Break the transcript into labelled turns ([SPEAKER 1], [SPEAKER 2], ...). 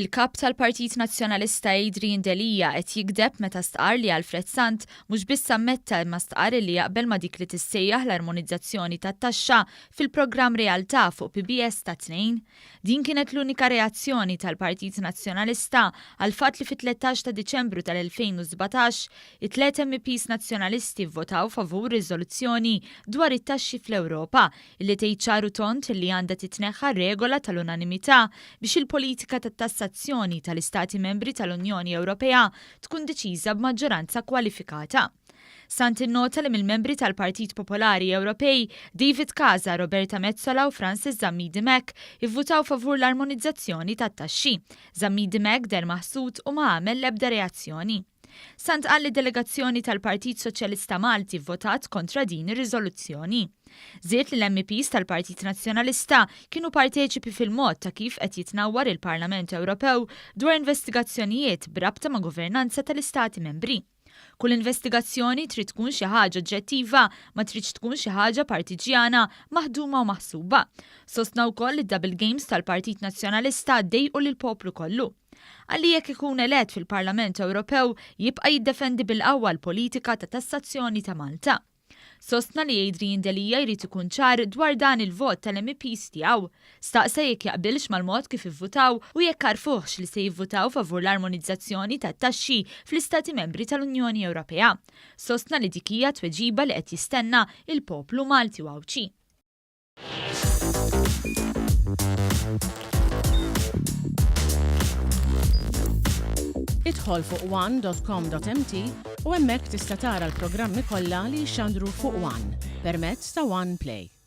[SPEAKER 1] Il-kap tal-Partit Nazzjonalista Adrian Delija qed jikdeb meta stqar li Alfred Sant mhux biss ammetta imma stqar li jaqbel ma dik li tissejjaħ l-armonizzazzjoni tat-taxxa fil-programm Realtà fuq PBS ta' tnejn. Din kienet l-unika reazzjoni tal-Partit Nazzjonalista għal fatt li fit-13 ta' Diċembru tal-2017 it-tliet MPs nazzjonalisti vvotaw favur riżoluzzjoni dwar it-taxxi fl-Ewropa illi tgħid ċaru tont li għandha titneħħa regola tal-unanimità biex il-politika tat-tassazzjoni tal-Istati membri tal-Unjoni Ewropea tkun deċiża b'maġġoranza kwalifikata. Sant innota li mill-membri tal-Partit Popolari Ewropej David Casa, Roberta Metsola u Francis Zammidi Mek ivvutaw favur l-armonizzazzjoni tat-taxxi. Zammidi Mek der maħsud u ma għamel l-ebda reazzjoni. Sant qal li delegazzjoni tal-Partit Soċjalista Malti votat kontra din ir-riżoluzzjoni. Żied li l-MPs tal-Partit Nazzjonalista kienu parteċipi fil-mod ta' kif qed jitnawwar il-Parlament Ewropew dwar investigazzjonijiet b'rabta ma' governanza tal-Istati membri. Kull investigazzjoni trid tkun xi ħaġa oġġettiva, ma tridx tkun xi ħaġa partiġjana, maħduma u maħsuba. Sostna wkoll id-double games tal-Partit Nazzjonalista ddejqu lill-poplu kollu. Għalli jekk ikun elett fil-Parlament Ewropew jibqa' jiddefendi bil-qawwa l-politika ta' tassazzjoni ta' Malta. Sostna li Adrian Delija jrid ikun ċar dwar dan il-vot tal-MPs tiegħu. Staqsa jekk jaqbilx mal-mod kif ivvutaw u jekk għarfuhx li se jivvutaw favur l-armonizzazzjoni tat-taxxi fl-Istati Membri tal-Unjoni Ewropea. Sostna li dik hija tweġiba li qed jistenna il-poplu Malti Wawċi.
[SPEAKER 2] Idħol fuq one.com.mt u hemmhekk tista' tara l-programmi kollha li jxandru fuq One permezz ta' One Play.